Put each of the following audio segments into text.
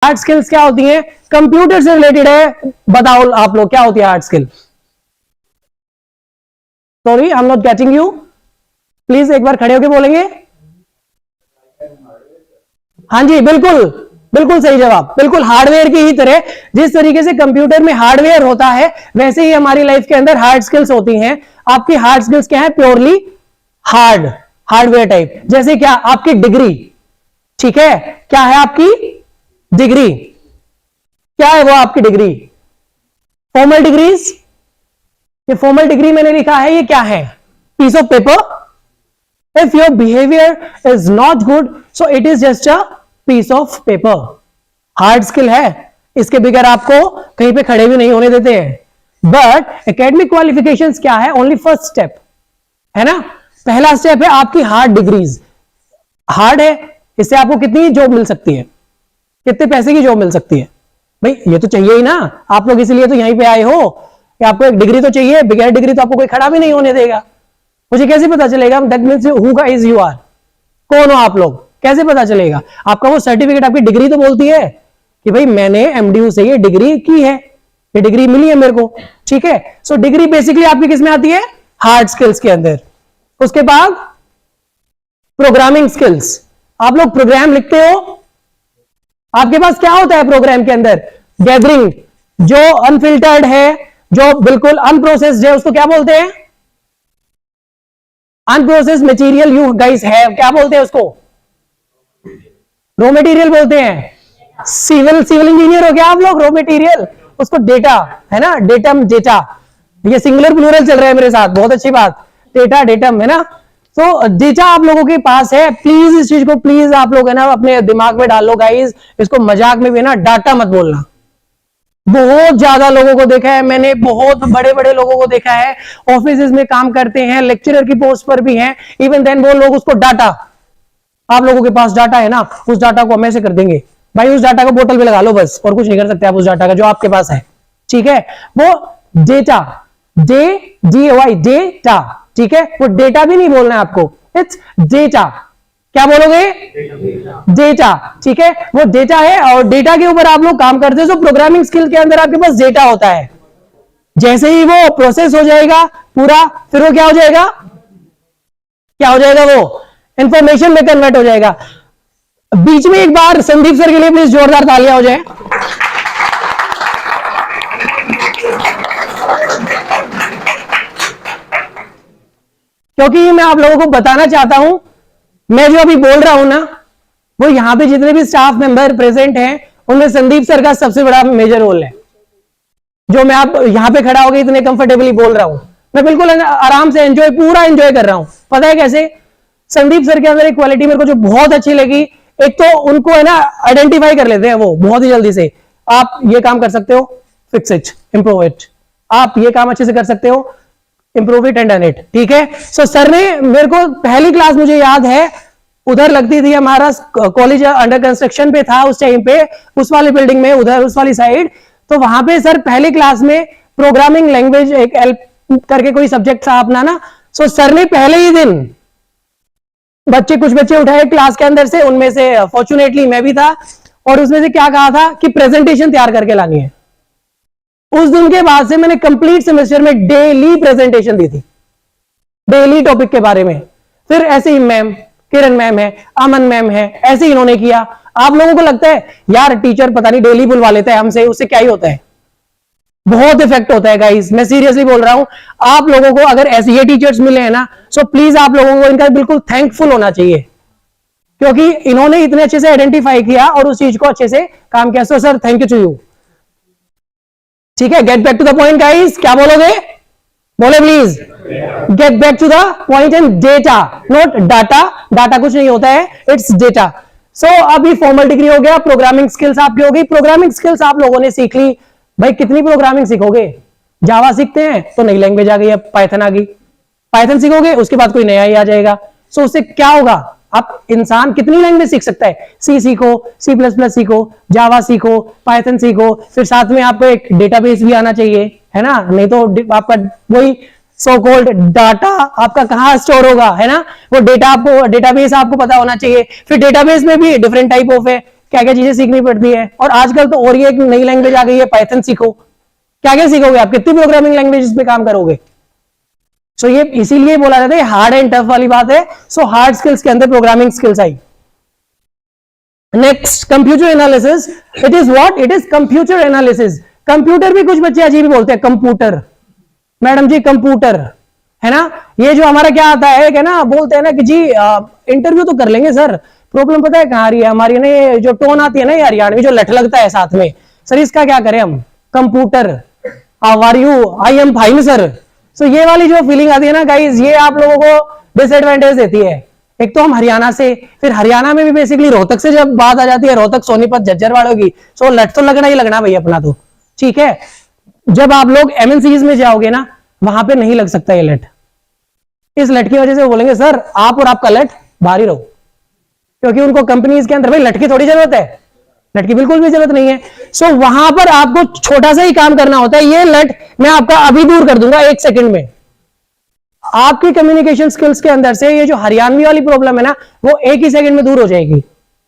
Hard skills क्या होती हैं? कंप्यूटर से रिलेटेड है। बताओ आप लोग क्या होती है hard skill? Sorry, I am not getting you. Please एक बार खड़े होके बोलेंगे। हाँ जी, बिल्कुल बिल्कुल सही जवाब। बिल्कुल हार्डवेयर की ही तरह, जिस तरीके से कंप्यूटर में हार्डवेयर होता है वैसे ही हमारी लाइफ के अंदर हार्ड स्किल्स होती हैं। आपकी हार्ड स्किल्स क्या है? Purely hardware type. जैसे क्या? आपकी डिग्री। ठीक है, क्या है आपकी डिग्री? क्या है वो आपकी डिग्री? Formal degrees. ये फॉर्मल डिग्री मैंने लिखा है, ये क्या है? Piece of paper. If your behaviour is not good so it is just a piece of paper. Hard skill है, इसके बगैर आपको कहीं पे खड़े भी नहीं होने देते हैं। बट एकेडमिक क्वालिफिकेशंस क्या है? ओनली फर्स्ट स्टेप है ना। पहला स्टेप है आपकी हार्ड डिग्रीज। हार्ड है, इससे आपको कितनी जॉब मिल सकती है? कितने पैसे की जॉब मिल सकती है? भाई ये तो चाहिए ही ना, आप लोग इसीलिए तो यहीं पे आए हो कि आपको एक डिग्री तो चाहिए। बगैर डिग्री तो आपको कोई खड़ा भी नहीं होने देगा। मुझे कैसे पता चलेगा? That means who guys you are, कौन हो आप लोग, कैसे पता चलेगा? आपका वो सर्टिफिकेट, आपकी डिग्री तो बोलती है कि भाई मैंने एमडीयू से ये डिग्री की है, ये डिग्री मिली है मेरे को। ठीक है, सो डिग्री बेसिकली आपकी किस में आती है? हार्ड स्किल्स के अंदर। उसके बाद प्रोग्रामिंग स्किल्स। आप लोग प्रोग्राम लिखते हो, आपके पास क्या होता है प्रोग्राम के अंदर? गैदरिंग। जो अनफिल्टर्ड है, जो बिल्कुल अनप्रोसेस्ड है, उसको क्या बोलते हैं? Unprocessed material you guys have, क्या बोलते हैं उसको? रॉ मटेरियल बोलते हैं। सिविल इंजीनियर हो क्या आप लोग? रॉ मटेरियल, उसको डेटा है ना, डेटम डेटा। ये सिंगुलर प्लूरल चल रहा है मेरे साथ, बहुत अच्छी बात। डेटा डेटम है ना। तो डेटा आप लोगों के पास है। प्लीज इस चीज को प्लीज आप लोग है ना अपने दिमाग में डालो गाइस। इसको मजाक में भी ना डाटा मत बोलना। बहुत ज्यादा लोगों को देखा है मैंने, बहुत बड़े बड़े लोगों को देखा है, ऑफिस में काम करते हैं, लेक्चरर की पोस्ट पर भी हैं, इवन देन वो लोग उसको डाटा। आप लोगों के पास डाटा है ना, उस डाटा को हम ऐसे कर देंगे भाई, उस डाटा को बोतल में लगा लो बस, और कुछ नहीं कर सकते आप उस डाटा का जो आपके पास है। ठीक है, वो डेटा, DAY डेटा। ठीक है, वो डेटा भी नहीं बोलना है आपको, इट्स डेटा। क्या बोलोगे? डेटा। ठीक है, वो डेटा है और डेटा के ऊपर आप लोग काम करते हो। तो प्रोग्रामिंग स्किल के अंदर आपके पास डेटा होता है। जैसे ही वो प्रोसेस हो जाएगा पूरा, फिर वो क्या हो जाएगा? क्या हो जाएगा? वो इंफॉर्मेशन में कन्वर्ट हो जाएगा। बीच में एक बार संदीप सर के लिए प्लीज जोरदार तालियां हो जाए। क्योंकि मैं आप लोगों को बताना चाहता हूं, मैं जो अभी बोल रहा हूं ना, वो यहां पे जितने भी स्टाफ मेंबर प्रेजेंट हैं उनमें संदीप सर का सबसे बड़ा मेजर रोल है। जो मैं आप यहां पे खड़ा होकर इतने कंफर्टेबली बोल रहा हूं, मैं बिल्कुल आराम से एंजॉय, पूरा एंजॉय कर रहा हूं। पता है कैसे? संदीप सर के अंदर एक क्वालिटी मेरे को जो बहुत अच्छी लगी, एक तो उनको है ना आइडेंटिफाई कर लेते हैं वो बहुत ही जल्दी से। आप ये काम कर सकते हो, फिक्स इट, इंप्रूव इट। आप ये काम अच्छे से कर सकते हो, improve it and done it. ठीक है, सो सर ने मेरे को पहली क्लास, मुझे याद है, उधर लगती थी, हमारा कॉलेज अंडर कंस्ट्रक्शन पे था उस टाइम पे, उस वाली बिल्डिंग में, उधर उस वाली साइड। तो वहां पे सर पहली क्लास में प्रोग्रामिंग लैंग्वेज एक एल करके कोई सब्जेक्ट था अपना ना। सो सर ने पहले ही दिन कुछ बच्चे उठाए क्लास के अंदर से, उनमें से फॉर्चुनेटली मैं भी था, और उसमें से क्या कहा था कि प्रेजेंटेशन तैयार करके लानी है। उस दिन के बाद से मैंने कंप्लीट सेमेस्टर में डेली प्रेजेंटेशन दी थी, डेली टॉपिक के बारे में। फिर ऐसे ही मैम किरण मैम है, अमन मैम है, ऐसे ही इन्होंने किया। आप लोगों को लगता है यार टीचर पता नहीं डेली बुलवा लेता है हमसे, उससे क्या ही होता है? बहुत इफेक्ट होता है गाइस, मैं सीरियसली बोल रहा हूं। आप लोगों को अगर ऐसे ये टीचर्स मिले हैं ना, सो प्लीज आप लोगों को इनका बिल्कुल थैंकफुल होना चाहिए, क्योंकि इन्होंने इतने अच्छे से आइडेंटिफाई किया और उस चीज को अच्छे से काम किया। So sir thank you to you. ठीक है, get back to the point guys. क्या बोलोगे? बोले please, get back to the point and data, not data. Data कुछ नहीं होता है, इट्स डेटा। सो अभी फॉर्मल डिग्री हो गया, प्रोग्रामिंग स्किल्स आपकी हो गई। प्रोग्रामिंग स्किल्स आप लोगों ने सीख ली। भाई कितनी प्रोग्रामिंग सीखोगे? जावा सीखते हैं तो नई लैंग्वेज आ गई, अब पाइथन आ गई। पाइथन सीखोगे उसके बाद कोई नया ही आ जाएगा। सो उससे क्या होगा? आप इंसान कितनी लैंग्वेज सीख सकता है? सी सीखो, C++ सीखो, जावा सीखो, पाइथन सीखो, फिर साथ में आपको एक डेटाबेस भी आना चाहिए, है ना? नहीं तो आपका वही सो कॉल्ड डाटा आपका कहां स्टोर होगा, है ना? वो डेटा आपको, डेटाबेस आपको पता होना चाहिए। फिर डेटाबेस में भी डिफरेंट टाइप ऑफ है, क्या क्या चीजें सीखनी पड़ती है। और आजकल तो और ये एक नई लैंग्वेज आ गई है, पाइथन सीखो। क्या क्या सीखोगे आप, कितनी प्रोग्रामिंग लैंग्वेज पे काम करोगे। सो ये इसीलिए बोला जाता है हार्ड एंड टफ वाली बात है। सो हार्ड स्किल्स के अंदर programming skills I. Next, computer analysis. It is what, it is computer analysis. Computer भी कुछ बच्चे अजीब बोलते हैं, कंप्यूटर मैडम जी, कंप्यूटर है ना। ये जो हमारा क्या आता है कि ना, बोलते हैं ना कि जी इंटरव्यू तो कर लेंगे सर, प्रॉब्लम पता है कहां आ रही है हमारी ना, ये जो टोन आती है ना हरियाणवी, जो लठ लगता है साथ में, सर इसका क्या करें हम। Computer, how are you, I am fine sir. So ये वाली जो फीलिंग आती है ना गाइज, ये आप लोगों को डिसएडवांटेज देती है। एक तो हम हरियाणा से, फिर हरियाणा में भी बेसिकली रोहतक से जब बात आ जाती है, रोहतक सोनीपत झज्जर वालों की, सो लठ तो लगना ही लगना भाई अपना तो, ठीक है। जब आप लोग एमएनसीज में जाओगे ना, वहां पे नहीं लग सकता ये लठ। इस लठ की वजह से वो बोलेंगे सर आप और आपका लठ बाहर ही रहो, क्योंकि उनको कंपनीज के अंदर भाई लठ की थोड़ी जरूरत है, लठ की बिल्कुल भी जरूरत नहीं है। सो वहां पर आपको छोटा सा ही काम करना होता है। ये लठ मैं आपका अभी दूर कर दूंगा 1 सेकंड में। आपकी कम्युनिकेशन स्किल्स के अंदर से ये जो हरियाणवी वाली प्रॉब्लम है ना, वो 1 ही सेकंड में दूर हो जाएगी।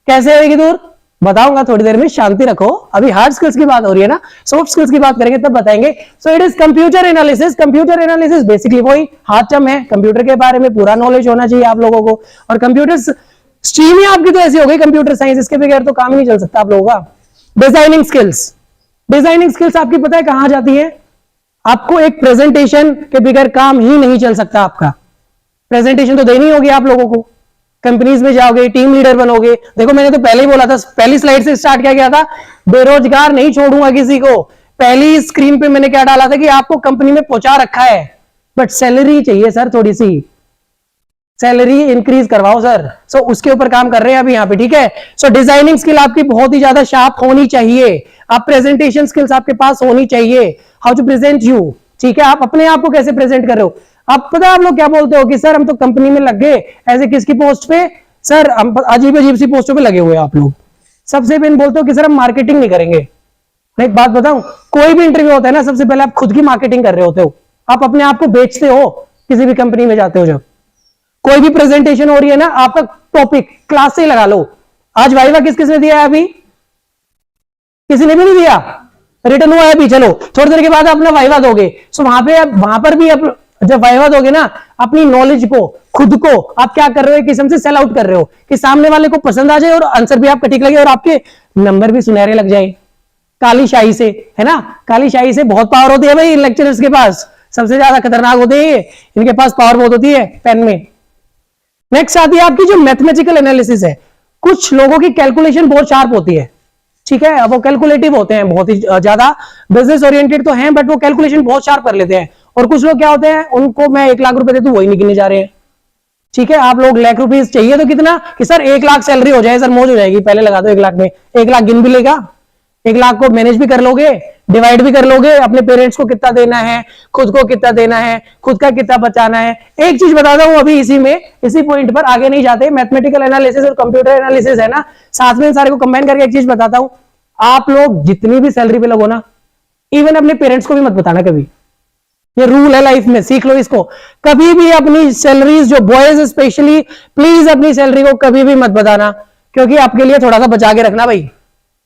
कैसे होगी दूर, बताऊंगा थोड़ी देर में, शांति रखो। अभी हार्ड स्किल्स की बात हो रही है ना, सॉफ्ट स्किल्स की बात करेंगे तब बताएंगे। सो it is computer analysis. Computer analysis basically वही हार्ड टर्म है, कंप्यूटर के बारे में पूरा नॉलेज होना चाहिए आप लोगों को। और कंप्यूटर स्ट्रीम ही आपकी तो ऐसी हो गई कंप्यूटर साइंस, इसके बगैर तो काम ही नहीं चल सकता आप लोगों का। डिजाइनिंग स्किल्स, डिजाइनिंग स्किल्स आपकी पता है कहां जाती है। आपको एक प्रेजेंटेशन के बगैर काम ही नहीं चल सकता आपका। प्रेजेंटेशन तो देनी होगी आप लोगों को, कंपनीज में जाओगे, टीम लीडर बनोगे। देखो मैंने तो पहले ही बोला था, पहली स्लाइड से स्टार्ट किया गया था, बेरोजगार नहीं छोड़ूंगा किसी को। पहली स्क्रीन पे मैंने क्या डाला था कि आपको कंपनी में पहुंचा रखा है, बट सैलरी चाहिए सर, थोड़ी सी सैलरी इंक्रीज करवाओ सर। सो उसके ऊपर काम कर रहे हैं अभी यहाँ पे, ठीक है। सो डिजाइनिंग स्किल आपकी बहुत ही ज्यादा शार्प होनी चाहिए। आप प्रेजेंटेशन स्किल्स आपके पास होनी चाहिए, हाउ टू प्रेजेंट यू, ठीक है। आप अपने आप को कैसे प्रेजेंट कर रहे हो। आप पता है आप लोग क्या बोलते हो कि सर हम तो कंपनी में लग गए, ऐसे किसकी पोस्ट पे सर, हम अजीब अजीब सी पोस्टों पे लगे हुए आप लोग। सबसे पहले बोलते हो कि सर हम मार्केटिंग नहीं करेंगे। मैं एक बात बताऊं, कोई भी इंटरव्यू होता है ना, सबसे पहले आप खुद की मार्केटिंग कर रहे होते हो, आप अपने आप को बेचते हो। किसी भी कंपनी में जाते हो, जब कोई भी प्रेजेंटेशन हो रही है ना, आपका टॉपिक क्लास से ही लगा लो। आज वाइवा किस किस ने दिया है, अभी किसी ने भी नहीं दिया, रिटर्न हुआ है अभी। चलो थोड़ी देर के बाद अपना वाइवा दोगे। सो वहां पर भी जब वाइवा दोगे ना, अपनी नॉलेज को, खुद को आप क्या कर रहे हो, एक किस्म से सेल आउट कर रहे हो कि सामने वाले को पसंद आ जाए और आंसर भी आपका ठीक लगे और आपके नंबर भी सुनहरे लग जाए। काली शाही से, है ना, काली शाही से बहुत पावर होती है भाई लेक्चरर्स के पास, सबसे ज्यादा खतरनाक होते हैं इनके पास, पावर बहुत होती है पेन में। नेक्स्ट आती है आपकी जो मैथमेटिकल एनालिसिस है। कुछ लोगों की कैलकुलेशन बहुत शार्प होती है, ठीक है, वो कैलकुलेटिव होते हैं, बहुत ही ज्यादा बिजनेस ओरिएंटेड तो हैं, बट वो कैलकुलेशन बहुत शार्प कर लेते हैं। और कुछ लोग क्या होते हैं, उनको मैं 1 लाख रुपए दे दूं वही नहीं गिने जा रहे हैं, ठीक है। आप लोग लाख रुपीस चाहिए तो कितना, कि सर 1 लाख सैलरी हो जाए सर, मौज हो जाएगी, पहले लगा दो 1 लाख में। 1 लाख गिन भी लेगा, 1 लाख को मैनेज भी कर लोगे, डिवाइड भी कर लोगे, अपने पेरेंट्स को कितना देना है, खुद को कितना देना है, खुद का कितना बचाना है। एक चीज बताता हूं अभी इसी पॉइंट पर, आगे नहीं जाते। मैथमेटिकल एनालिसिस और कंप्यूटर एनालिसिस है ना, साथ में सारे को कंबाइन करके एक चीज बताता हूं। आप लोग जितनी भी सैलरी पे लगो ना, इवन अपने पेरेंट्स को भी मत बताना कभी। ये रूल है लाइफ में, सीख लो इसको। कभी भी अपनी सैलरीज, जो बॉयज स्पेशली, प्लीज अपनी सैलरी को कभी भी मत बताना, क्योंकि आपके लिए थोड़ा सा बचा के रखना भाई,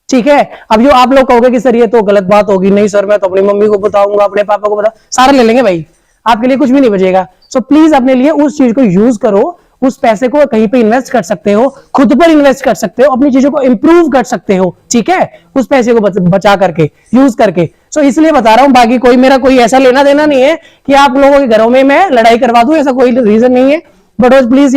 ठीक है। अब जो आप लोग कहोगे कि सर ये तो गलत बात होगी, नहीं सर मैं तो अपनी मम्मी को बताऊंगा, अपने पापा को बताऊंगा, सारे ले लेंगे भाई, आपके लिए कुछ भी नहीं बचेगा। सो प्लीज अपने लिए उस चीज को यूज करो, उस पैसे को कहीं पे इन्वेस्ट कर सकते हो, खुद पर इन्वेस्ट कर सकते हो, अपनी चीजों को इंप्रूव कर सकते हो, ठीक है, उस पैसे को बचा करके, यूज करके। सो इसलिए बता रहा हूं, बाकी मेरा कोई ऐसा लेना देना नहीं है कि आप लोगों के घरों में मैं लड़ाई करवा दूं, ऐसा कोई रीजन नहीं है। But please